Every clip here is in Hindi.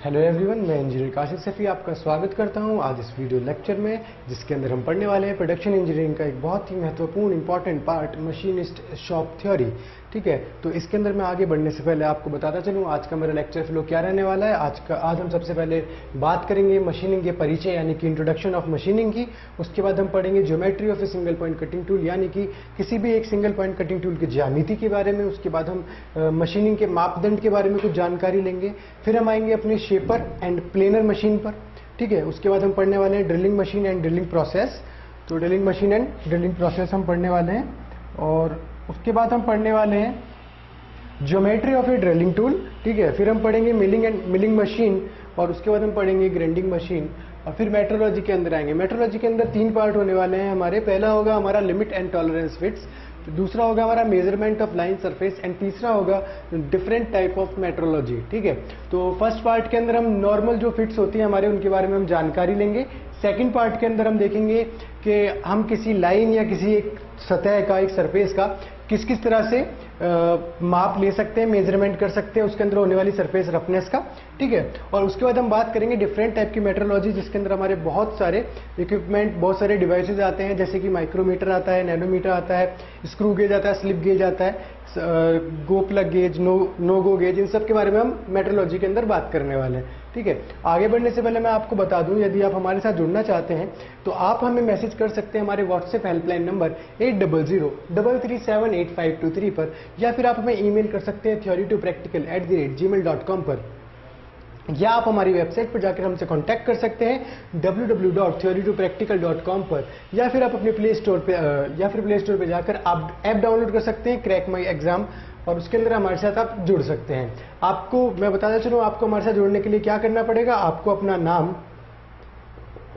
हेलो एवरीवन, मैं इंजीनियर काशिफ सफ़ी आपका स्वागत करता हूं आज इस वीडियो लेक्चर में, जिसके अंदर हम पढ़ने वाले हैं प्रोडक्शन इंजीनियरिंग का एक बहुत ही महत्वपूर्ण important part machinist shop theory. ठीक है, तो इसके अंदर मैं आगे बढ़ने से पहले आपको बताता चलूं आज का मेरा लेक्चर फ्लो क्या रहने वाला है। आज हम सबसे पहले बात करेंगे मशीनिंग के परिचय यानी कि इंट्रोडक्शन ऑफ मशीनिंग की। उसके बाद हम पढ़ेंगे geometry of a single point cutting tool यानी कि किसी भी एक सिंगल पॉइंट कटिंग टूल की ज्यामिति के बारे में। उसके बाद हम मशीनिंग के मापदंड के बारे में कुछ जानकारी लेंगे। फिर हम आएंगे अपने शेपर एंड प्लेनर मशीन पर। ठीक है, उसके बाद हम पढ़ने वाले हैं drilling machine and drilling process. तो drilling machine and drilling process हम पढ़ने वाले हैं। और उसके बाद हम पढ़ने वाले हैं geometry of A drilling tool. ठीक है, फिर हम पढ़ेंगे मिलिंग एंड मिलिंग मशीन। और उसके बाद हम पढ़ेंगे ग्राइंडिंग मशीन। और फिर मेट्रोलॉजी के अंदर आएंगे। मेट्रोलॉजी के अंदर 3 पार्ट होने वाले हैं हमारे। पहला होगा हमारा लिमिट एंड टॉलरेंस फिट्स, दूसरा होगा हमारा measurement of line surface and तीसरा होगा डिफरेंट टाइप ऑफ मेट्रोलॉजी। ठीक है, तो फर्स्ट पार्ट के अंदर हम नॉर्मल जो फिट्स होती हैं हमारे उनके बारे में हम जानकारी लेंगे। सेकंड पार्ट के अंदर हम देखेंगे कि हम किसी लाइन या किसी एक सतह का, एक सरफेस का किस किस तरह से माप ले सकते हैं, मेजरमेंट कर सकते हैं उसके अंदर होने वाली सरफेस रफनेस का। ठीक है, और उसके बाद हम बात करेंगे डिफरेंट टाइप की मेट्रोलॉजी, जिसके अंदर हमारे बहुत सारे इक्विपमेंट, बहुत सारे डिवाइसेज आते हैं, जैसे कि माइक्रोमीटर आता है, नैनोमीटर आता है, स्क्रू गेज आता है, स्लिप गेज आता है, go plug gauge, no go gauge, इन सब के बारे में हम मेट्रोलॉजी के अंदर बात करने वाले हैं। ठीक है, आगे बढ़ने से पहले मैं आपको बता दूं, यदि आप हमारे साथ जुड़ना चाहते हैं तो आप हमें मैसेज कर सकते हैं हमारे व्हाट्सएप हेल्पलाइन नंबर 8003378523 पर, या फिर आप हमें ईमेल कर सकते हैं theory2practical@gmail.com पर, या आप हमारी वेबसाइट पर जाकर हमसे कांटेक्ट कर सकते हैं www.theory2practical.com पर, या फिर आप अपने प्ले स्टोर पे जाकर आप ऐप डाउनलोड कर सकते हैं क्रैक माई एग्जाम, और उसके अंदर हमारे साथ आप जुड़ सकते हैं। आपको मैं बताता चलूं, आपको हमारे साथ जुड़ने के लिए क्या करना पड़ेगा। आपको अपना नाम,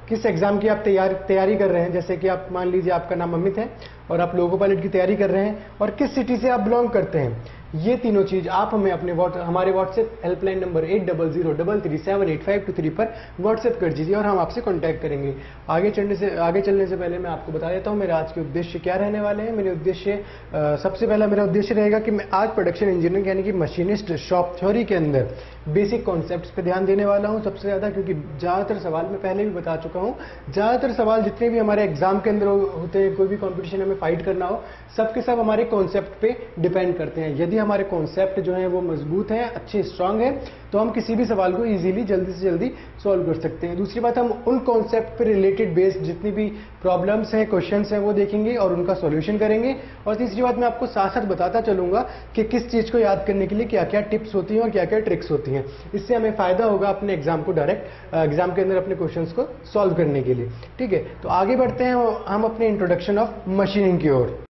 किस एग्जाम की आप तैयारी कर रहे हैं, जैसे कि आप मान लीजिए आपका नाम अमित है और आप लोको पायलट की तैयारी कर रहे हैं, और किस सिटी से आप बिलोंग करते हैं, ये तीनों चीज आप हमें हमारे व्हाट्सएप हेल्पलाइन नंबर 8003378523 पर व्हाट्सएप कर दीजिए और हम आपसे कांटेक्ट करेंगे। आगे चलने से पहले मैं आपको बता देता हूं मेरे आज के उद्देश्य क्या रहने वाले हैं। मेरे उद्देश्य सबसे पहला मेरा उद्देश्य रहेगा कि मैं आज प्रोडक्शन इंजीनियरिंग यानी कि मशीनिस्ट शॉप थ्योरी के अंदर बेसिक कॉन्सेप्ट्स पे ध्यान देने वाला हूं सबसे ज्यादा, क्योंकि ज्यादातर सवाल मैं पहले भी बता चुका हूं, ज्यादातर सवाल जितने भी हमारे एग्जाम के अंदर होते हैं, कोई भी कॉम्पिटिशन हमें फाइट करना हो, सबके सब हमारे कॉन्सेप्ट पे डिपेंड करते हैं। यदि हमारे कॉन्सेप्ट जो है वो मजबूत हैं, अच्छे स्ट्रांग हैं, तो हम किसी भी सवाल को इजीली जल्दी से जल्दी सॉल्व कर सकते हैं। दूसरी बात, हम उन कॉन्सेप्ट पे रिलेटेड बेस्ड जितनी भी प्रॉब्लम्स हैं, क्वेश्चंस हैं, वो देखेंगे और उनका सॉल्यूशन करेंगे। और तीसरी बात, मैं आपको साथ साथ बताता चलूंगा कि किस चीज को याद करने के लिए क्या क्या टिप्स होती हैं और क्या क्या ट्रिक्स होती हैं। इससे हमें फायदा होगा अपने एग्जाम को डायरेक्ट एग्जाम के अंदर अपने क्वेश्चंस को सॉल्व करने के लिए। ठीक है, तो आगे बढ़ते हैं हम अपने इंट्रोडक्शन ऑफ मशीनिंग की ओर।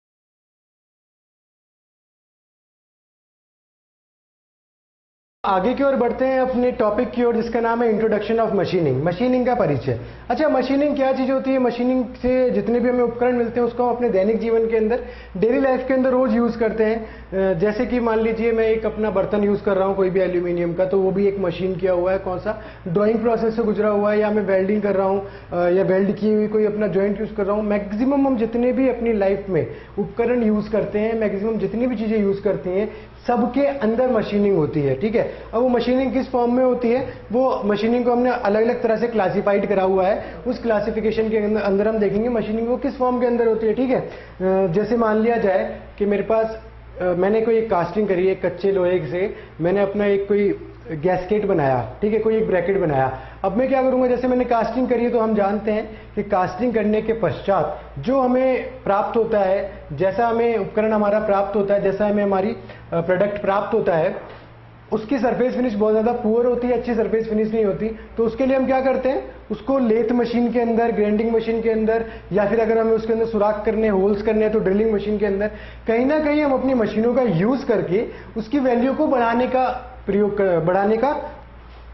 आगे की ओर बढ़ते हैं अपने टॉपिक की ओर, जिसका नाम है इंट्रोडक्शन ऑफ मशीनिंग, मशीनिंग का परिचय। अच्छा, मशीनिंग क्या चीज होती है। मशीनिंग से जितने भी हमें उपकरण मिलते हैं उसको हम अपने दैनिक जीवन के अंदर, डेली लाइफ के अंदर रोज यूज करते हैं। जैसे कि मान लीजिए मैं एक अपना बर्तन यूज कर रहा हूं कोई भी एल्यूमिनियम का, तो वो भी एक मशीन किया हुआ है, कौन सा, ड्रॉइंग प्रोसेस से गुजरा हुआ है, या मैं वेल्डिंग कर रहा हूं या वेल्ड की हुई कोई अपना जॉइंट यूज कर रहा हूं। मैक्सिमम हम जितने भी अपनी लाइफ में उपकरण यूज करते हैं, मैक्सिमम जितनी भी चीजें यूज करते हैं, सबके अंदर मशीनिंग होती है। ठीक है, अब वो मशीनिंग किस फॉर्म में होती है, वो मशीनिंग को हमने अलग अलग तरह से क्लासिफाइड करा हुआ है। उस क्लासिफिकेशन के अंदर हम देखेंगे मशीनिंग वो किस फॉर्म के अंदर होती है। ठीक है, जैसे मान लिया जाए कि मेरे पास मैंने कोई एक कास्टिंग करी है, कच्चे लोहे से मैंने अपना एक कोई गैस्केट बनाया, ठीक है, कोई एक ब्रैकेट बनाया। अब मैं क्या करूंगा, जैसे मैंने कास्टिंग करी है तो हम जानते हैं कि कास्टिंग करने के पश्चात जो हमें प्राप्त होता है, जैसा हमें उपकरण हमारा प्राप्त होता है, जैसा हमें हमारी प्रोडक्ट प्राप्त होता है, उसकी सरफेस फिनिश बहुत ज्यादा पुअर होती है, अच्छी सरफेस फिनिश नहीं होती। तो उसके लिए हम क्या करते हैं, उसको लेथ मशीन के अंदर, ग्राइंडिंग मशीन के अंदर, या फिर अगर हमें उसके अंदर सुराख करने, होल्स करने हैं तो ड्रिलिंग मशीन के अंदर, कहीं ना कहीं हम अपनी मशीनों का यूज करके उसकी वैल्यू को बढ़ाने का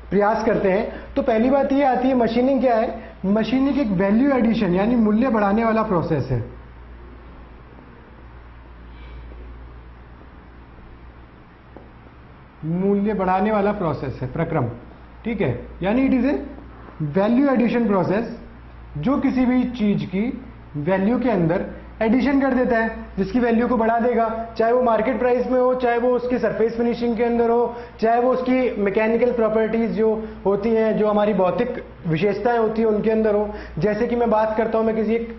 प्रयास करते हैं। तो पहली बात ये आती है, मशीनिंग क्या है। मशीनिंग एक वैल्यू एडिशन यानी मूल्य बढ़ाने वाला प्रोसेस है। मूल्य बढ़ाने वाला प्रोसेस है, प्रक्रम। ठीक है, यानी it is a value addition process, जो किसी भी चीज की वैल्यू के अंदर एडिशन कर देता है, जिसकी वैल्यू को बढ़ा देगा, चाहे वो मार्केट प्राइस में हो, चाहे वो उसकी सरफेस फिनिशिंग के अंदर हो, चाहे वो उसकी मैकेनिकल प्रॉपर्टीज जो होती हैं, जो हमारी भौतिक विशेषताएं होती हैं उनके अंदर हो। जैसे कि मैं बात करता हूं, मैं किसी एक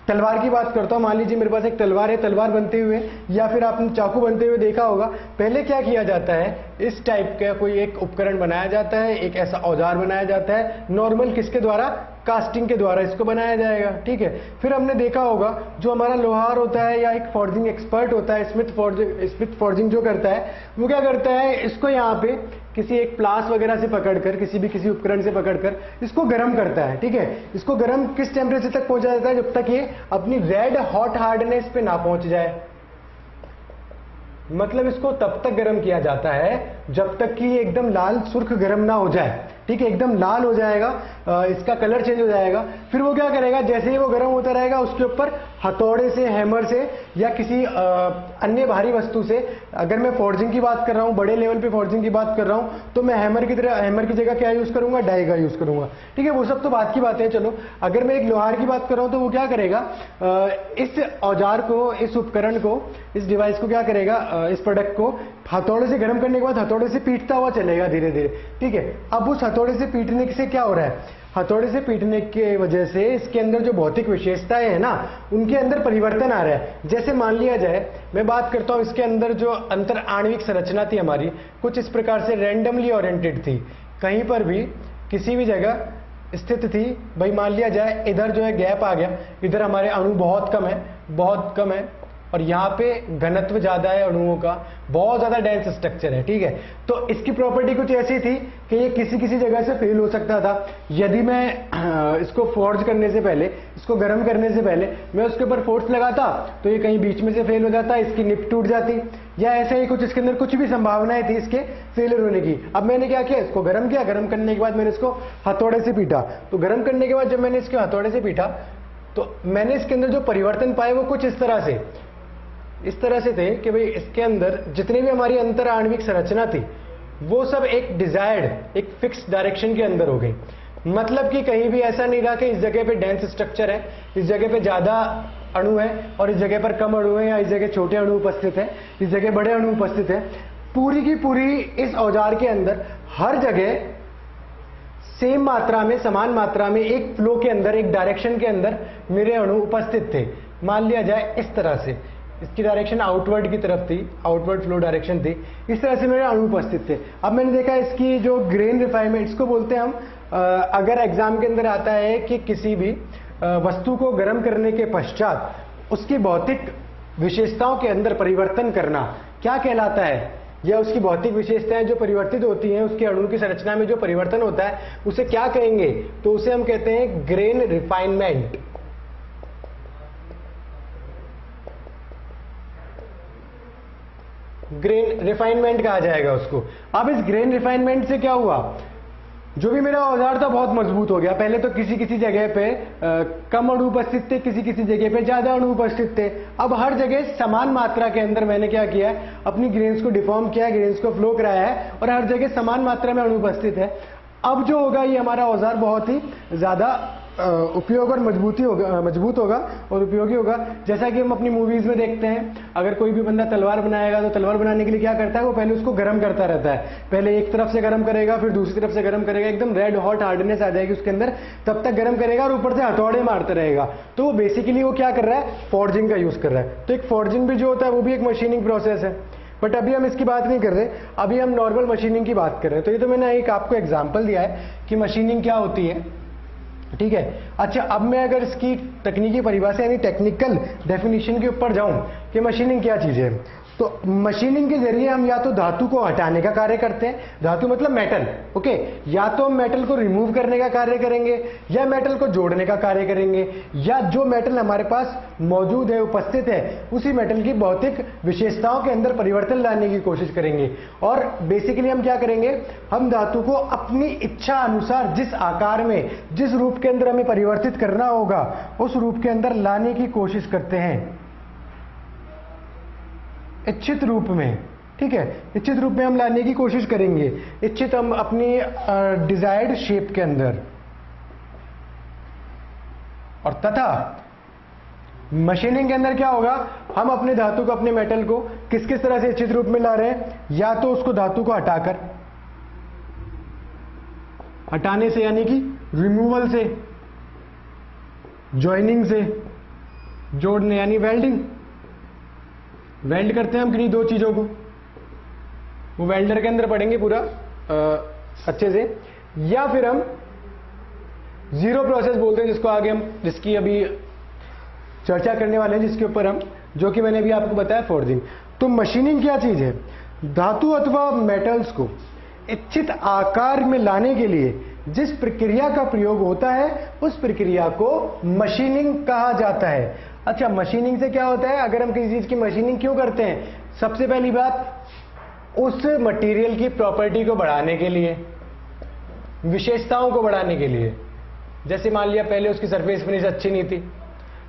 तलवार की बात करता हूं। मान लीजिए मेरे पास एक तलवार है, तलवार बनते हुए या फिर आपने चाकू बनते हुए देखा होगा। पहले क्या किया जाता है, इस टाइप का कोई एक उपकरण बनाया जाता है, एक ऐसा औजार बनाया जाता है, नॉर्मल किसके द्वारा, कास्टिंग के द्वारा इसको बनाया जाएगा, ठीक है। फिर हमने देखा होगा जो हमारा लोहार होता है या एक फॉर्जिंग एक्सपर्ट होता है, स्मिथ फॉर्जिंग जो करता है, वो क्या करता है, इसको यहाँ पे किसी एक प्लास वगैरह से पकड़कर, किसी उपकरण से पकड़कर इसको गर्म करता है, ठीक है। इसको गर्म किस टेम्परेचर तक पहुंचा जाता है, जब तक ये अपनी रेड हॉट हार्डनेस पे ना पहुंच जाए। मतलब इसको तब तक गर्म किया जाता है जब तक कि एकदम लाल सुर्ख गर्म ना हो जाए, ठीक है। एकदम लाल हो जाएगा, इसका कलर चेंज हो जाएगा। फिर वो क्या करेगा, जैसे ही वो गर्म होता रहेगा, उसके ऊपर हथौड़े से, हैमर से या किसी अन्य भारी वस्तु से, अगर मैं फॉर्जिंग की बात कर रहा हूं, बड़े लेवल पे फॉर्जिंग की बात कर रहा हूं, तो मैं हैमर की जगह क्या यूज करूंगा, डाई का यूज करूंगा, ठीक है। वो सब तो बात की बात है। चलो, अगर मैं एक लोहार की बात कर रहा हूं, तो वो क्या करेगा, इस औजार को, इस उपकरण को, इस डिवाइस को क्या करेगा, इस प्रोडक्ट को हथौड़े से गर्म करने के बाद हथौड़े से पीटता हुआ चलेगा धीरे धीरे, ठीक है। अब उस हथौड़े से पीटने से क्या हो रहा है, हथौड़े से पीटने की वजह से इसके अंदर जो भौतिक विशेषताएं हैं ना, उनके अंदर परिवर्तन आ रहा है। जैसे मान लिया जाए, मैं बात करता हूं, इसके अंदर जो अंतर आणविक संरचना थी हमारी, कुछ इस प्रकार से रैंडमली ओरिएंटेड थी, कहीं पर भी किसी भी जगह स्थित थी। भाई मान लिया जाए इधर जो है गैप आ गया, इधर हमारे अणु बहुत कम है, और यहाँ पे घनत्व ज्यादा है अणुओं का, बहुत ज्यादा डेंस स्ट्रक्चर है, ठीक है। तो इसकी प्रॉपर्टी कुछ ऐसी थी कि ये किसी जगह से फेल हो सकता था। यदि मैं इसको फॉर्ज करने से पहले, इसको गर्म करने से पहले मैं उसके ऊपर फोर्स लगाता, तो ये कहीं बीच में से फेल हो जाता, इसकी निप टूट जाती, या ऐसे ही कुछ इसके अंदर कुछ भी संभावनाएं थी इसके फेलियर होने की। अब मैंने क्या किया, इसको गर्म किया, गर्म करने के बाद मैंने इसको हथौड़े से पीटा। तो गर्म करने के बाद जब मैंने इसके हथौड़े से पीटा, तो मैंने इसके अंदर जो परिवर्तन पाए वो कुछ इस तरह से थे कि भाई इसके अंदर जितनी भी हमारी अंतर आणविक संरचना थी, वो सब एक डिजायर्ड, एक फिक्स डायरेक्शन के अंदर हो गई। मतलब कि कहीं भी ऐसा नहीं रहा कि इस जगह पे डेंस स्ट्रक्चर है, इस जगह पे ज्यादा अणु है और इस जगह पर कम अणु है, या इस जगह छोटे अणु उपस्थित है, इस जगह बड़े अणु उपस्थित है। पूरी की पूरी इस औजार के अंदर हर जगह सेम मात्रा में, समान मात्रा में, एक फ्लो के अंदर, एक डायरेक्शन के अंदर मेरे अणु उपस्थित थे। मान लिया जाए इस तरह से, इसकी डायरेक्शन आउटवर्ड की तरफ थी, आउटवर्ड फ्लो डायरेक्शन थी, इस तरह से मेरे अणु उपस्थित थे। अब मैंने देखा इसकी जो ग्रेन रिफाइनमेंट, इसको बोलते हैं हम, अगर एग्जाम के अंदर आता है कि किसी भी वस्तु को गर्म करने के पश्चात उसकी भौतिक विशेषताओं के अंदर परिवर्तन करना क्या कहलाता है, या उसकी भौतिक विशेषताएं जो परिवर्तित होती हैं, उसके अणु की संरचना में जो परिवर्तन होता है, उसे क्या कहेंगे, तो उसे हम कहते हैं ग्रेन रिफाइनमेंट। ग्रेन रिफाइनमेंट कहा जाएगा उसको। अब इस ग्रेन रिफाइनमेंट से क्या हुआ, जो भी मेरा औजार था बहुत मजबूत हो गया। पहले तो किसी जगह पे कम अणु उपस्थित थे, किसी जगह पे ज्यादा अणु उपस्थित थे। अब हर जगह समान मात्रा के अंदर मैंने क्या किया है, अपनी ग्रेन्स को डिफॉर्म किया है, ग्रेन्स को फ्लो कराया है, और हर जगह समान मात्रा में अणु उपस्थित है। अब जो होगा, ये हमारा औजार बहुत ही ज्यादा उपयोग और मजबूत होगा और उपयोगी होगा। जैसा कि हम अपनी मूवीज में देखते हैं, अगर कोई भी बंदा तलवार बनाएगा तो तलवार बनाने के लिए क्या करता है, वो पहले उसको गर्म करता रहता है। पहले एक तरफ से गर्म करेगा, फिर दूसरी तरफ से गर्म करेगा, एकदम रेड हॉट हार्डनेस आ जाएगी उसके अंदर, तब तक गर्म करेगा और ऊपर से हथौड़े मारता रहेगा। तो वो बेसिकली वो क्या कर रहा है, फॉर्जिंग का यूज कर रहा है। तो एक फॉर्जिंग भी जो होता है वो भी एक मशीनिंग प्रोसेस है, बट अभी हम इसकी बात नहीं कर रहे, अभी हम नॉर्मल मशीनिंग की बात कर रहे हैं। तो ये तो मैंने एक आपको एग्जांपल दिया है कि मशीनिंग क्या होती है, ठीक है। अच्छा, अब मैं अगर इसकी तकनीकी परिभाषा यानी टेक्निकल डेफिनेशन के ऊपर जाऊं कि मशीनिंग क्या चीज है, तो मशीनिंग के जरिए हम या तो धातु को हटाने का कार्य करते हैं, धातु मतलब मेटल, ओके, या तो हम मेटल को रिमूव करने का कार्य करेंगे, या मेटल को जोड़ने का कार्य करेंगे, या जो मेटल हमारे पास मौजूद है, उपस्थित है, उसी मेटल की भौतिक विशेषताओं के अंदर परिवर्तन लाने की कोशिश करेंगे। और बेसिकली हम क्या करेंगे, हम धातु को अपनी इच्छा अनुसार जिस आकार में, जिस रूप के अंदर हमें परिवर्तित करना होगा, उस रूप के अंदर लाने की कोशिश करते हैं, इच्छित रूप में, ठीक है। इच्छित रूप में हम लाने की कोशिश करेंगे, इच्छित हम अपनी डिजायर्ड शेप के अंदर, और तथा मशीनिंग के अंदर क्या होगा, हम अपने धातु को, अपने मेटल को किस किस तरह से इच्छित रूप में ला रहे हैं, या तो उसको धातु को हटाकर, हटाने से यानी कि रिमूवल से, जॉइनिंग से, जोड़ने यानी वेल्डिंग, वेल्ड करते हैं हम किन्हीं दो चीजों को, वो वेल्डर के अंदर पढ़ेंगे पूरा अच्छे से, या फिर हम जीरो प्रोसेस बोलते हैं जिसको आगे हम, जिसकी अभी चर्चा करने वाले हैं, जिसके ऊपर हम, जो कि मैंने अभी आपको बताया फोर्जिंग। तो मशीनिंग क्या चीज है, धातु अथवा मेटल्स को इच्छित आकार में लाने के लिए जिस प्रक्रिया का प्रयोग होता है उस प्रक्रिया को मशीनिंग कहा जाता है। अच्छा, मशीनिंग से क्या होता है, अगर हम किसी चीज की मशीनिंग क्यों करते हैं, सबसे पहली बात उस मटेरियल की प्रॉपर्टी को बढ़ाने के लिए, विशेषताओं को बढ़ाने के लिए। जैसे मान लिया पहले उसकी सरफेस फिनिश अच्छी नहीं थी,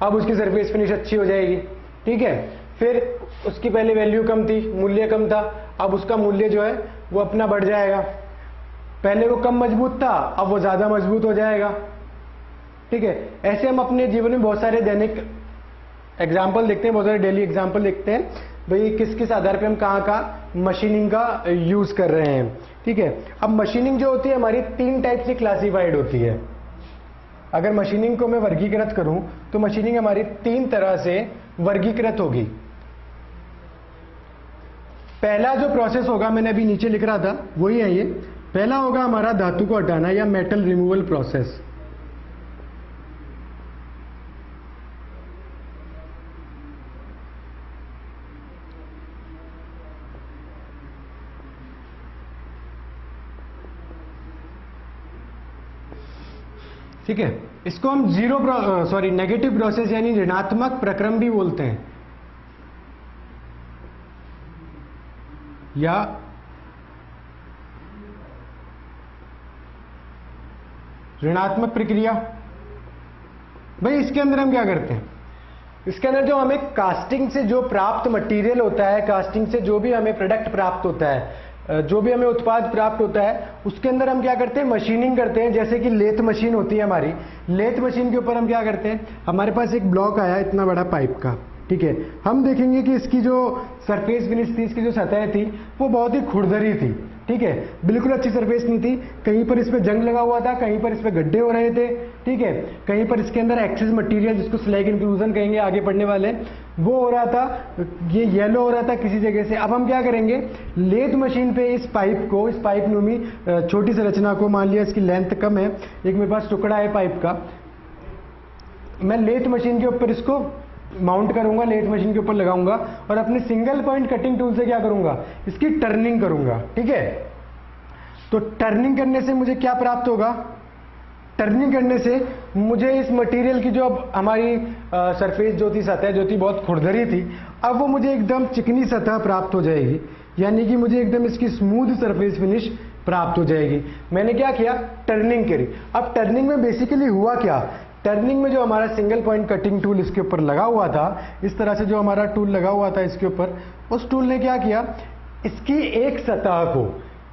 अब उसकी सरफेस फिनिश अच्छी हो जाएगी, ठीक है। फिर उसकी पहले वैल्यू कम थी, मूल्य कम था, अब उसका मूल्य जो है वो अपना बढ़ जाएगा। पहले वो कम मजबूत था, अब वो ज्यादा मजबूत हो जाएगा, ठीक है। ऐसे हम अपने जीवन में बहुत सारे दैनिक एग्जाम्पल देखते हैं, बहुत सारे डेली एग्जाम्पल देखते हैं, भाई किस किस आधार पे हम कहाँ मशीनिंग का यूज कर रहे हैं, ठीक है। अब मशीनिंग जो होती है हमारी 3 टाइप से क्लासिफाइड होती है। अगर मशीनिंग को मैं वर्गीकृत करूं तो मशीनिंग हमारी 3 तरह से वर्गीकृत होगी। पहला जो प्रोसेस होगा, मैंने अभी नीचे लिख रहा था वही है ये, पहला होगा हमारा धातु को हटाना या मेटल रिमूवल प्रोसेस। ठीक है, इसको हम नेगेटिव प्रोसेस यानी ऋणात्मक प्रक्रम भी बोलते हैं, या ऋणात्मक प्रक्रिया। भाई इसके अंदर हम क्या करते हैं, इसके अंदर जो हमें कास्टिंग से जो प्राप्त मटेरियल होता है, कास्टिंग से जो भी हमें प्रोडक्ट प्राप्त होता है, जो भी हमें उत्पाद प्राप्त होता है, उसके अंदर हम क्या करते हैं, मशीनिंग करते हैं। जैसे कि लेथ मशीन होती है हमारी, लेथ मशीन के ऊपर हम क्या करते हैं, हमारे पास एक ब्लॉक आया इतना बड़ा पाइप का, ठीक है। हम देखेंगे कि इसकी जो सरफेस फिनिश थी, इसकी जो सतह थी वो बहुत ही खुरदरी थी, ठीक है, बिल्कुल अच्छी सरफेस नहीं थी। कहीं पर इस पे जंग लगा हुआ था, कहीं पर इस पे गड्ढे हो रहे थे, ठीक है, कहीं पर इसके अंदर एक्सेस मटेरियल जिसको स्लैग इंक्लूजन कहेंगे आगे पढ़ने वाले, वो हो रहा था, ये येलो हो रहा था किसी जगह से। अब हम क्या करेंगे, लेथ मशीन पे इस पाइप नुमी छोटी सी रचना को, मान लिया इसकी लेंथ कम है, एक मेरे पास टुकड़ा है पाइप का, मैं लेथ मशीन के ऊपर इसको माउंट करूंगा, लेथ मशीन के ऊपर लगाऊंगा और अपने सिंगल पॉइंट कटिंग टूल से क्या करूंगा, इसकी टर्निंग करूंगा, ठीक है। तो टर्निंग करने से मुझे क्या प्राप्त होगा, टर्निंग करने से मुझे इस मटेरियल की जो अब हमारी सरफेस जो थी, सतह जो थी बहुत खुरदरी थी, अब वो मुझे एकदम चिकनी सतह प्राप्त हो जाएगी, यानी कि मुझे एकदम इसकी स्मूथ सरफेस फिनिश प्राप्त हो जाएगी। मैंने क्या किया, टर्निंग करी। अब टर्निंग में बेसिकली हुआ क्या, टर्निंग में जो हमारा सिंगल पॉइंट कटिंग टूल इसके ऊपर लगा हुआ था, इस तरह से जो हमारा टूल लगा हुआ था इसके ऊपर, उस टूल ने क्या किया, इसकी एक सतह को,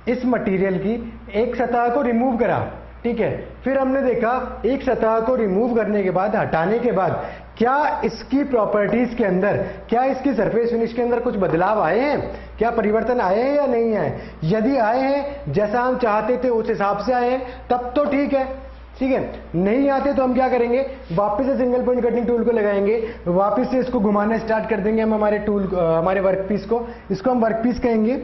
इस मटेरियल की एक सतह को रिमूव करा, ठीक है। फिर हमने देखा एक सतह को रिमूव करने के बाद, हटाने के बाद, क्या इसकी प्रॉपर्टीज के अंदर, क्या इसकी सरफेस फिनिश के अंदर कुछ बदलाव आए हैं, क्या परिवर्तन आए हैं या नहीं आए। यदि आए हैं, जैसा हम चाहते थे उस हिसाब से आए हैं, तब तो ठीक है, ठीक है। नहीं आते तो हम क्या करेंगे, वापस से सिंगल पॉइंट कटिंग टूल को लगाएंगे, वापस से इसको घुमाना स्टार्ट कर देंगे हम हमारे वर्क पीस को, इसको हम वर्क पीस कहेंगे।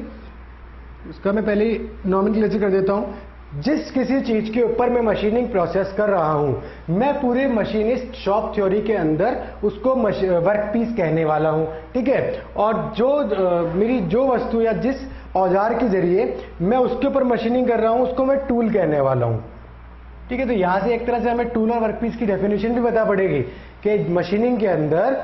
इसका मैं पहले ही नॉमेनक्लेचर कर देता हूं। जिस किसी चीज के ऊपर मैं मशीनिंग प्रोसेस कर रहा हूं, मैं पूरे मशीनिस्ट शॉप थ्योरी के अंदर उसको वर्क पीस कहने वाला हूं, ठीक है। और जो मेरी जो वस्तु या जिस औजार के जरिए मैं उसके ऊपर मशीनिंग कर रहा हूं, उसको मैं टूल कहने वाला हूं, ठीक है। तो यहां से एक तरह से हमें टूल और वर्कपीस की डेफिनेशन भी पता पड़ेगी कि मशीनिंग के अंदर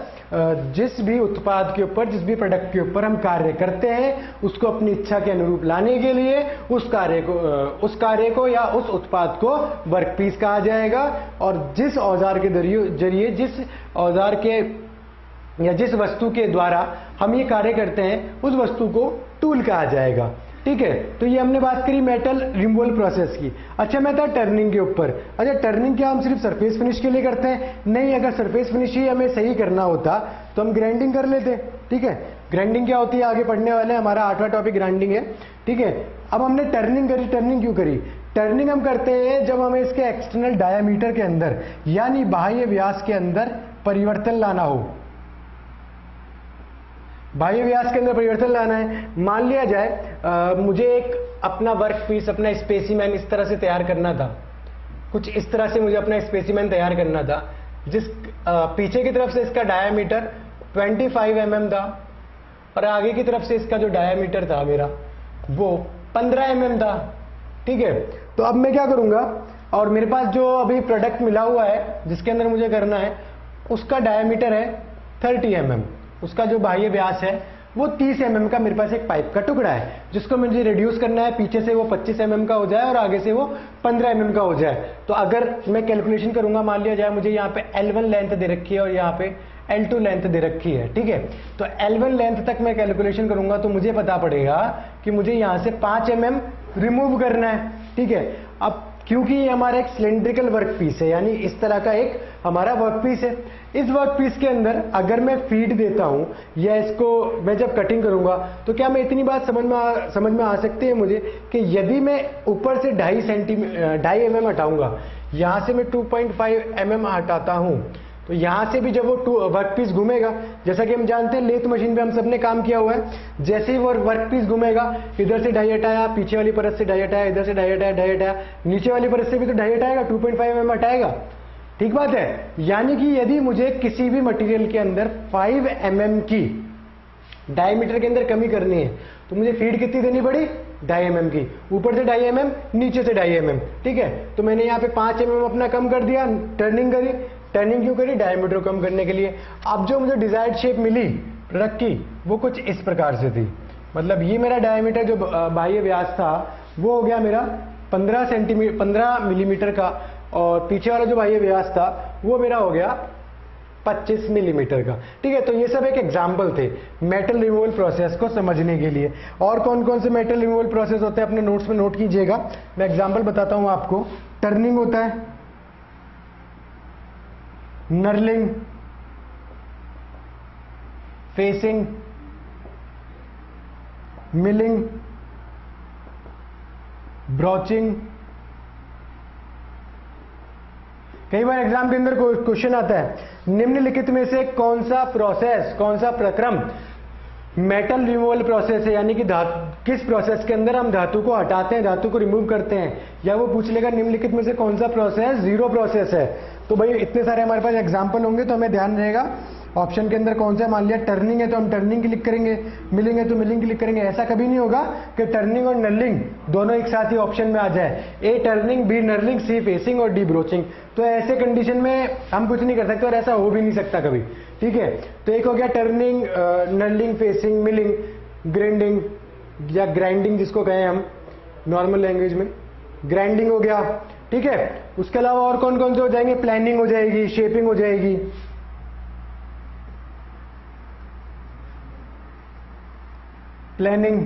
जिस भी उत्पाद के ऊपर, जिस भी प्रोडक्ट के ऊपर हम कार्य करते हैं, उसको अपनी इच्छा के अनुरूप लाने के लिए उस कार्य को या उस उत्पाद को वर्कपीस कहा जाएगा। और जिस औजार के जरिए, जिस औजार के या जिस वस्तु के द्वारा हम ये कार्य करते हैं, उस वस्तु को टूल कहा जाएगा। ठीक है। तो ये हमने बात करी मेटल रिमूवल प्रोसेस की। अच्छा मैं था टर्निंग के ऊपर। अच्छा टर्निंग क्या हम सिर्फ सरफेस फिनिश के लिए करते हैं? नहीं, अगर सरफेस फिनिश ही हमें सही करना होता तो हम ग्राइंडिंग कर लेते, ठीक है। ग्राइंडिंग क्या होती है आगे पढ़ने वाले हैं, हमारा 8वां टॉपिक ग्राइंडिंग है, ठीक है। अब हमने टर्निंग करी। टर्निंग क्यों करी? टर्निंग हम करते हैं जब हमें इसके एक्सटर्नल डायामीटर के अंदर यानी बाह्य व्यास के अंदर परिवर्तन लाना हो। बाह्य व्यास के अंदर परिवर्तन लाना है। मान लिया जाए मुझे एक अपना वर्क पीस, अपना स्पेसिमेन इस तरह से तैयार करना था, कुछ इस तरह से मुझे अपना स्पेसिमेन तैयार करना था, जिस पीछे की तरफ से इसका डायामीटर 25 mm था और आगे की तरफ से इसका जो डायामीटर था मेरा वो 15 mm था, ठीक है। तो अब मैं क्या करूंगा, और मेरे पास जो अभी प्रोडक्ट मिला हुआ है जिसके अंदर मुझे करना है उसका डायामीटर है 30 mm, उसका जो बाह्य व्यास है वो 30 mm का मेरे पास एक पाइप का टुकड़ा है जिसको मुझे रिड्यूस करना है, पीछे से वो 25 mm का हो जाए और आगे से वो 15 mm का हो जाए। तो अगर मैं कैलकुलेशन करूंगा, मान लिया जाए मुझे यहाँ पे L1 लेंथ दे रखी है और यहाँ पे L2 लेंथ दे रखी है, ठीक है। तो L1 लेंथ तक मैं कैलकुलेशन करूंगा तो मुझे पता पड़ेगा कि मुझे यहां से 5 mm रिमूव करना है, ठीक है। अब क्योंकि ये हमारा एक सिलेंड्रिकल वर्क पीस है, यानी इस तरह का एक हमारा वर्क पीस है, इस वर्क पीस के अंदर अगर मैं फीड देता हूं या इसको मैं जब कटिंग करूंगा तो क्या मैं इतनी बात समझ में आ सकती है मुझे कि यदि मैं ऊपर से 2.5 mm हटाऊंगा, यहां से मैं 2.5 mm हटाता हूं, तो यहां से भी जब वो वर्क पीस घूमेगा, जैसा कि हम जानते हैं लेथ मशीन पे हम सबने काम किया हुआ है, जैसे ही वो वर्क पीस घूमेगा, इधर से डाई हटाया, पीछे वाली परत से डाई हटाया, इधर से डाई हटाया, डाई हटाया, नीचे वाली परत से भी तो डाई हटाएगा, 2.5 mm हटाएगा, ठीक बात है। यानी कि यदि मुझे किसी भी मटेरियल के अंदर 5 mm की डायमीटर के अंदर कमी करनी है तो मुझे फीड कितनी देनी पड़ी? 2.5 mm की, ऊपर से 2.5 mm, नीचे से 2.5 mm, ठीक है। तो मैंने यहाँ पे 5 mm अपना कम कर दिया, टर्निंग करी। टर्निंग क्यों करी? डायमीटर को कम करने के लिए। अब जो मुझे डिजायर्ड शेप मिली प्रोडक्ट की वो कुछ इस प्रकार से थी, मतलब ये मेरा डायमीटर जो बाह्य व्यास था वो हो गया मेरा 15 मिलीमीटर का, और पीछे वाला जो बाह्य व्यास था वो मेरा हो गया 25 मिलीमीटर का, ठीक है। तो ये सब एक एग्जाम्पल थे मेटल रिमूवल प्रोसेस को समझने के लिए। और कौन कौन से मेटल रिमूवल प्रोसेस होते हैं अपने नोट्स में नोट कीजिएगा, मैं एग्जाम्पल बताता हूं आपको। टर्निंग होता है, नर्लिंग, फेसिंग, मिलिंग, ब्रोचिंग। कई बार एग्जाम के अंदर क्वेश्चन आता है, निम्नलिखित में से कौन सा प्रोसेस, कौन सा प्रक्रम मेटल रिमूवल प्रोसेस है, यानी कि किस प्रोसेस के अंदर हम धातु को हटाते हैं, धातु को रिमूव करते हैं, या वो पूछ लेगा निम्नलिखित में से कौन सा प्रोसेस जीरो प्रोसेस है। तो भाई इतने सारे हमारे पास एग्जाम्पल होंगे तो हमें ध्यान रहेगा ऑप्शन के अंदर कौन सा। मान लिया टर्निंग है तो हम टर्निंग क्लिक करेंगे, मिलिंग है तो मिलिंग क्लिक करेंगे। ऐसा कभी नहीं होगा कि टर्निंग और नर्लिंग दोनों एक साथ ही ऑप्शन में आ जाए, A turning, B knurling, C facing और डी ब्रोचिंग। तो ऐसे कंडीशन में हम कुछ नहीं कर सकते और ऐसा हो भी नहीं सकता कभी, ठीक है। तो एक हो गया turning, knurling, facing, milling, grinding या ग्राइंडिंग जिसको कहें हम नॉर्मल लैंग्वेज में, ग्राइंडिंग हो गया, ठीक है। उसके अलावा और कौन कौन से हो जाएंगे? प्लानिंग हो जाएगी, शेपिंग हो जाएगी, प्लानिंग,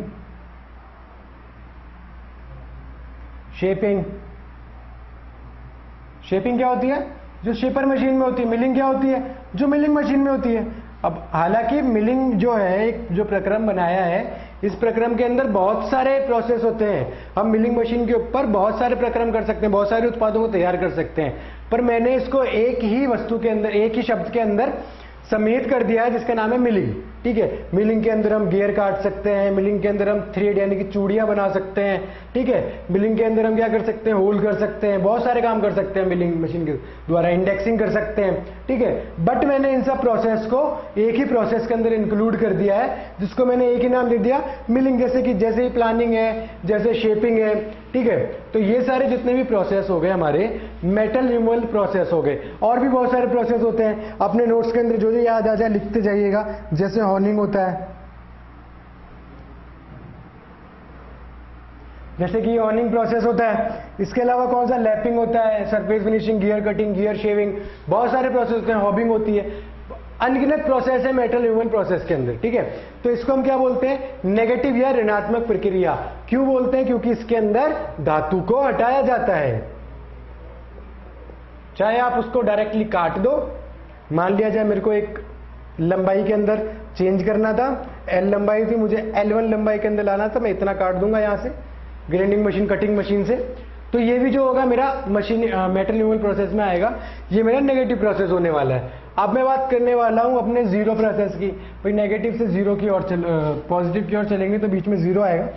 शेपिंग। शेपिंग क्या होती है? जो शेपर मशीन में होती है। मिलिंग क्या होती है? जो मिलिंग मशीन में होती है। अब हालांकि मिलिंग जो है एक जो प्रक्रम बनाया है, इस प्रक्रम के अंदर बहुत सारे प्रोसेस होते हैं। हम मिलिंग मशीन के ऊपर बहुत सारे प्रक्रम कर सकते हैं, बहुत सारे उत्पादों को तैयार कर सकते हैं, पर मैंने इसको एक ही वस्तु के अंदर, एक ही शब्द के अंदर समेत कर दिया है जिसका नाम है मिलिंग, ठीक है। मिलिंग के अंदर हम गियर काट सकते हैं, मिलिंग के अंदर हम थ्रेड यानी कि चूड़ियां बना सकते हैं, ठीक है। मिलिंग के अंदर हम क्या कर सकते हैं? होल कर सकते हैं, बहुत सारे काम कर सकते हैं मिलिंग मशीन के द्वारा, इंडेक्सिंग कर सकते हैं, ठीक है। बट मैंने इन सब प्रोसेस को एक ही प्रोसेस के अंदर इंक्लूड कर दिया है जिसको मैंने एक ही नाम दे दिया मिलिंग। जैसे कि जैसे ही प्लानिंग है, जैसे शेपिंग है, ठीक है। तो ये सारे जितने भी प्रोसेस हो गए हमारे मेटल रिमूवल प्रोसेस हो गए। और भी बहुत सारे प्रोसेस होते हैं, अपने नोट्स के अंदर जो जो याद आ जाए लिखते जाइएगा। जैसे हॉर्निंग होता है, जैसे कि हॉर्निंग प्रोसेस होता है। इसके अलावा कौन सा? लैपिंग होता है, surface finishing, gear cutting, gear shaving, बहुत सारे प्रोसेस होते हैं। हॉबिंग होती है। अनगिनत प्रोसेस है मेटल रिमूवल प्रोसेस के अंदर, ठीक है। तो इसको हम क्या बोलते हैं, नेगेटिव या ऋणात्मक प्रक्रिया। क्यों बोलते हैं, क्योंकि इसके अंदर धातु को हटाया जाता है। चाहे आप उसको डायरेक्टली काट दो, मान लिया जाए मेरे को एक लंबाई के अंदर चेंज करना था, L लंबाई थी, मुझे L1 लंबाई के अंदर लाना था, मैं इतना काट दूंगा यहां से ग्राइंडिंग मशीन, कटिंग मशीन से। तो ये भी जो होगा मेरा मशीन मेटल रिमूवल प्रोसेस में आएगा, ये मेरा नेगेटिव प्रोसेस होने वाला है। अब मैं बात करने वाला हूं अपने जीरो प्रोसेस की। भाई नेगेटिव से जीरो की ओर पॉजिटिव की ओर चलेंगे तो बीच में जीरो आएगा।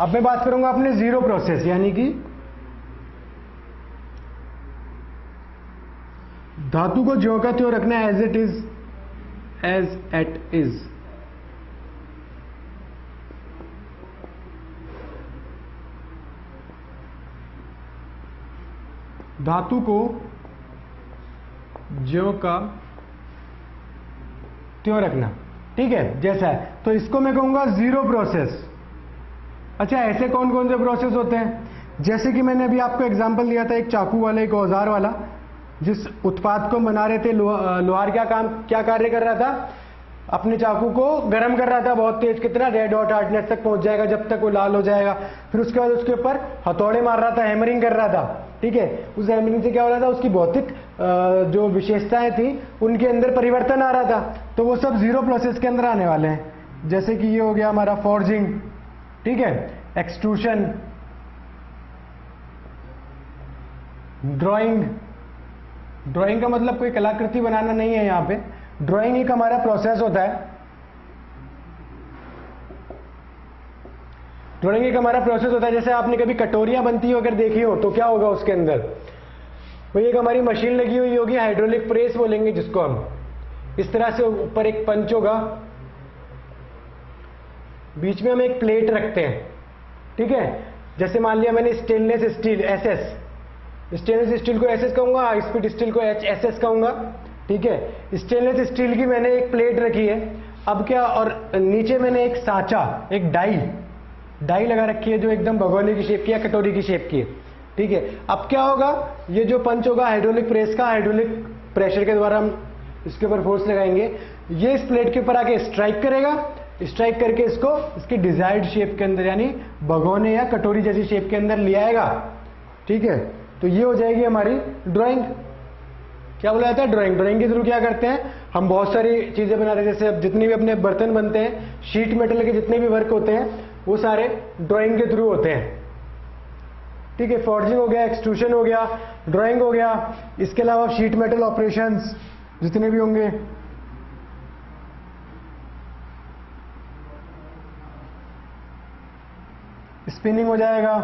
अब मैं बात करूंगा अपने जीरो प्रोसेस, यानी कि धातु को ज्यों का त्यों रखना as it is, as it is. धातु को ज्यों का त्यों रखना, ठीक है, जैसा है। तो इसको मैं कहूंगा जीरो प्रोसेस। अच्छा, ऐसे कौन कौन से प्रोसेस होते हैं, जैसे कि मैंने अभी आपको एग्जांपल दिया था, एक चाकू वाला, एक औजार वाला, जिस उत्पाद को बना रहे थे, लोहार क्या कार्य कर रहा था, अपने चाकू को गर्म कर रहा था बहुत तेज, कितना, रेड हॉट हार्डनेस तक पहुंच जाएगा, जब तक वो लाल हो जाएगा। फिर उसके बाद उसके ऊपर हथौड़े मार रहा था, हैमरिंग कर रहा था, ठीक है। उस हैमरिंग से क्या हो रहा था, उसकी भौतिक जो विशेषताएं थी उनके अंदर परिवर्तन आ रहा था। तो वो सब जीरो प्रोसेस के अंदर आने वाले हैं। जैसे कि ये हो गया हमारा फॉर्जिंग, ठीक है, एक्सट्रूशन, ड्राइंग। ड्राइंग का मतलब कोई कलाकृति बनाना नहीं है यहां पे, ड्राइंग एक हमारा प्रोसेस होता है। ड्राइंग एक हमारा प्रोसेस होता है। जैसे आपने कभी कटोरियां बनती हो अगर देखी हो, तो क्या होगा उसके अंदर, वही एक हमारी मशीन लगी हुई होगी, हाइड्रोलिक प्रेस बोलेंगे जिसको हम। इस तरह से ऊपर एक पंच होगा, बीच में हम एक प्लेट रखते हैं, ठीक है। जैसे मान लिया मैंने stainless steel SS, stainless steel को SS कहूंगा, हाई स्पीड स्टील को SS कहूंगा, ठीक है। स्टेनलेस स्टील की मैंने एक प्लेट रखी है। अब क्या, और नीचे मैंने एक सांचा, एक डाई लगा रखी है, जो एकदम भगोने की शेप की या कटोरी की शेप की है, ठीक है। अब क्या होगा, ये जो पंच होगा हाइड्रोलिक प्रेस का, हाइड्रोलिक प्रेशर के द्वारा हम इसके ऊपर फोर्स लगाएंगे, ये इस प्लेट के ऊपर आके स्ट्राइक करेगा, स्ट्राइक करके इसको इसकी डिजायर्ड शेप के अंदर, यानी भगोने या कटोरी जैसी शेप के अंदर ले आएगा, ठीक है। तो ये हो जाएगी हमारी ड्राइंग। क्या बोला जाता है, ड्राइंग। ड्राइंग के थ्रू क्या करते हैं हम, बहुत सारी चीजें बनाते हैं। जैसे अब जितनी भी अपने बर्तन बनते हैं, शीट मेटल के जितने भी वर्क होते हैं, वो सारे ड्राइंग के थ्रू होते हैं, ठीक है। फॉर्जिंग हो गया, एक्सट्रूशन हो गया, ड्राइंग हो गया। इसके अलावा शीट मेटल ऑपरेशंस जितने भी होंगे, स्पिनिंग हो जाएगा।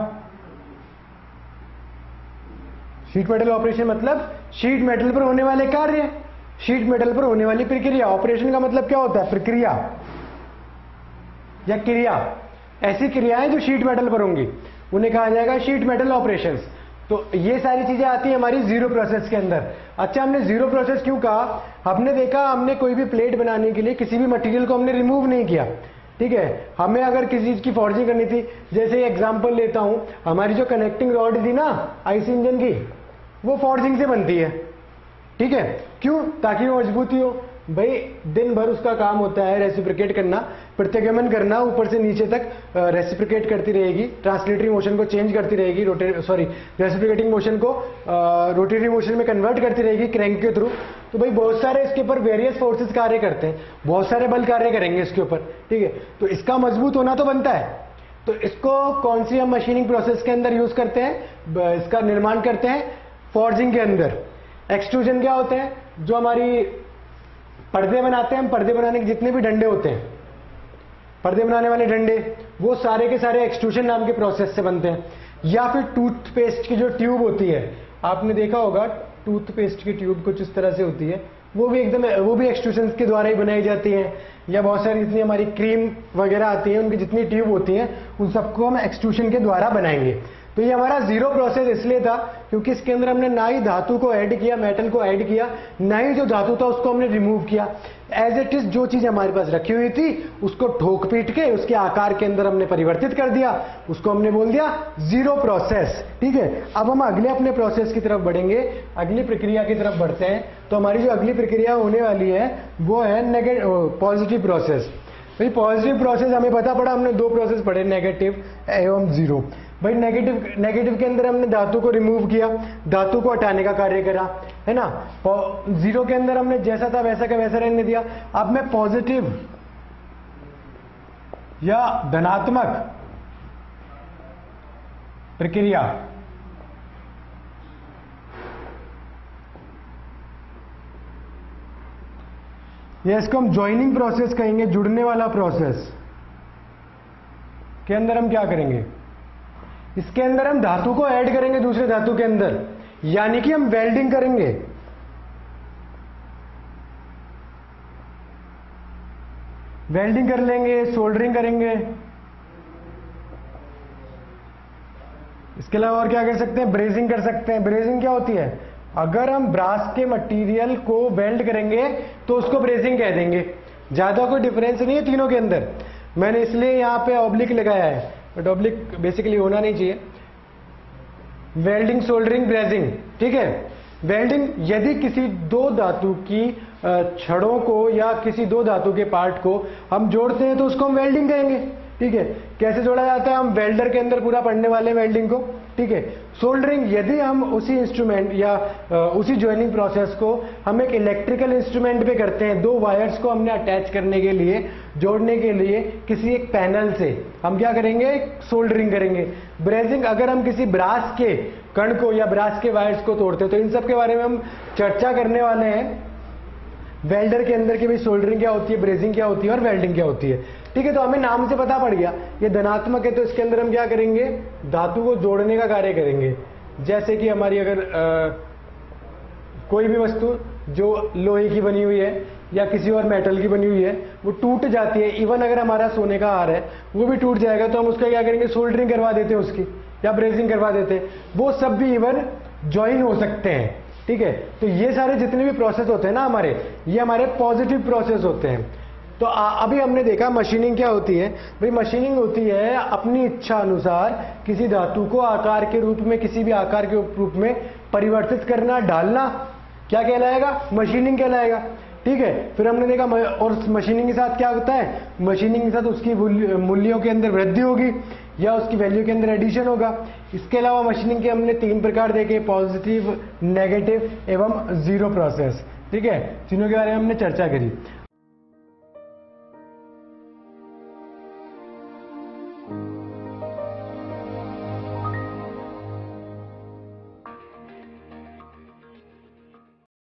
शीट मेटल ऑपरेशन मतलब शीट मेटल पर होने वाले कार्य, शीट मेटल पर होने वाली प्रक्रिया। ऑपरेशन का मतलब क्या होता है, प्रक्रिया या क्रिया। ऐसी क्रियाएं जो शीट मेटल पर होंगी उन्हें कहा जाएगा शीट मेटल ऑपरेशंस। तो ये सारी चीजें आती हैं हमारी जीरो प्रोसेस के अंदर। अच्छा, हमने जीरो प्रोसेस क्यों कहा, हमने देखा हमने कोई भी प्लेट बनाने के लिए किसी भी मटेरियल को हमने रिमूव नहीं किया, ठीक है। हमें अगर किसी चीज की फॉर्जिंग करनी थी, जैसे एग्जांपल लेता हूं, हमारी जो कनेक्टिंग रॉड थी ना आईसी इंजन की, वो फॉर्जिंग से बनती है, ठीक है। क्यों, ताकि वो मजबूती हो। भाई दिन भर उसका काम होता है रेसिप्रोकेट करना, प्रत्यागमन करना, ऊपर से नीचे तक रेसिप्रोकेट करती रहेगी, ट्रांसलेटरी मोशन को चेंज करती रहेगी, रेसिप्रोकेटिंग मोशन को रोटेटरी मोशन में कन्वर्ट करती रहेगी क्रैंक के थ्रू। तो भाई बहुत सारे इसके ऊपर वेरियस फोर्सेस कार्य करते हैं, बहुत सारे बल कार्य करेंगे इसके ऊपर, ठीक है। तो इसका मजबूत होना तो बनता है। तो इसको कौन सी हम मशीनिंग प्रोसेस के अंदर यूज करते हैं, इसका निर्माण करते हैं फॉर्जिंग के अंदर। एक्सट्रूजन क्या होते हैं, जो हमारी पर्दे बनाते हैं हम, पर्दे बनाने के जितने भी डंडे होते हैं, पर्दे बनाने वाले डंडे, वो सारे के सारे एक्सट्रूजन नाम के प्रोसेस से बनते हैं। या फिर टूथपेस्ट की जो ट्यूब होती है, आपने देखा होगा टूथपेस्ट की ट्यूब कुछ इस तरह से होती है, वो भी एक्सट्रूजन के द्वारा ही बनाई जाती है। या बहुत सारी जितनी हमारी क्रीम वगैरह आती है, उनकी जितनी ट्यूब होती हैं, उन सबको हम एक्सट्रूजन के द्वारा बनाएंगे। तो तो ये हमारा जीरो प्रोसेस इसलिए था क्योंकि इसके अंदर हमने ना ही धातु को ऐड किया, मेटल को ऐड किया, ना ही जो धातु था उसको हमने रिमूव किया। एज इट इज जो चीज हमारे पास रखी हुई थी उसको ठोक पीट के उसके आकार के अंदर हमने परिवर्तित कर दिया, उसको हमने बोल दिया जीरो प्रोसेस। ठीक है, अब हम अगले अपने प्रोसेस की तरफ बढ़ेंगे, अगली प्रक्रिया की तरफ बढ़ते हैं। तो हमारी जो अगली प्रक्रिया होने वाली है वो है पॉजिटिव प्रोसेस। भाई पॉजिटिव प्रोसेस हमें पता पड़ा, हमने दो प्रोसेस पढ़े, नेगेटिव एवं जीरो। भाई नेगेटिव के अंदर हमने धातु को रिमूव किया, धातु को हटाने का कार्य करा, है ना। जीरो के अंदर हमने जैसा था वैसा का वैसा रहने दिया। अब मैं पॉजिटिव या धनात्मक प्रक्रिया या इसको हम ज्वाइनिंग प्रोसेस कहेंगे, जुड़ने वाला प्रोसेस के अंदर हम क्या करेंगे, इसके अंदर हम धातु को ऐड करेंगे दूसरे धातु के अंदर, यानी कि हम वेल्डिंग करेंगे। वेल्डिंग कर लेंगे, सोल्डरिंग करेंगे। इसके अलावा और क्या कर सकते हैं, ब्रेजिंग कर सकते हैं। ब्रेजिंग क्या होती है, अगर हम ब्रास के मटेरियल को वेल्ड करेंगे तो उसको ब्रेजिंग कह देंगे। ज्यादा कोई डिफरेंस नहीं है तीनों के अंदर, मैंने इसलिए यहां पे ऑब्लिक लगाया है, बट ऑब्लिक बेसिकली होना नहीं चाहिए। वेल्डिंग, सोल्डरिंग, ब्रेजिंग, ठीक है। वेल्डिंग, यदि किसी दो धातु की छड़ों को या किसी दो धातु के पार्ट को हम जोड़ते हैं तो उसको हम वेल्डिंग कहेंगे। ठीक है, कैसे जोड़ा जाता है, हम वेल्डर के अंदर पूरा पढ़ने वाले वेल्डिंग को। ठीक है, सोल्डरिंग, यदि हम उसी इंस्ट्रूमेंट या उसी ज्वाइनिंग प्रोसेस को हम एक इलेक्ट्रिकल इंस्ट्रूमेंट पे करते हैं, दो वायर्स को हमने अटैच करने के लिए, जोड़ने के लिए किसी एक पैनल से, हम क्या करेंगे, सोल्डरिंग करेंगे। ब्रेजिंग, अगर हम किसी ब्रास के कण को या ब्रास के वायर्स को तोड़ते हैं, तो इन सब के बारे में हम चर्चा करने वाले हैं वेल्डर के अंदर कि भाई सोल्डरिंग क्या होती है, ब्रेजिंग क्या होती है और वेल्डिंग क्या होती है। ठीक है, तो हमें नाम से पता पड़ गया ये धनात्मक है, तो इसके अंदर हम क्या करेंगे, धातु को जोड़ने का कार्य करेंगे। जैसे कि हमारी अगर कोई भी वस्तु जो लोहे की बनी हुई है या किसी और मेटल की बनी हुई है वो टूट जाती है, इवन अगर हमारा सोने का हार है वो भी टूट जाएगा, तो हम उसका क्या करेंगे, सोल्डरिंग करवा देते हैं उसकी, या ब्रेजिंग करवा देते हैं। वो सब भी इवन ज्वाइन हो सकते हैं। ठीक है, तो ये सारे जितने भी प्रोसेस होते हैं ना हमारे, ये हमारे पॉजिटिव प्रोसेस होते हैं। तो अभी हमने देखा मशीनिंग क्या होती है। भाई मशीनिंग होती है अपनी इच्छा अनुसार किसी धातु को आकार के रूप में, किसी भी आकार के रूप में परिवर्तित करना, डालना, क्या कहलाएगा, मशीनिंग कहलाएगा। ठीक है, फिर हमने देखा और मशीनिंग के साथ क्या होता है, मशीनिंग के साथ उसकी मूल्यों के अंदर वृद्धि होगी या उसकी वैल्यू के अंदर एडिशन होगा। इसके अलावा मशीनिंग के हमने तीन प्रकार देखे, पॉजिटिव, नेगेटिव एवं जीरो प्रोसेस। ठीक है, तीनों के बारे में हमने चर्चा करी।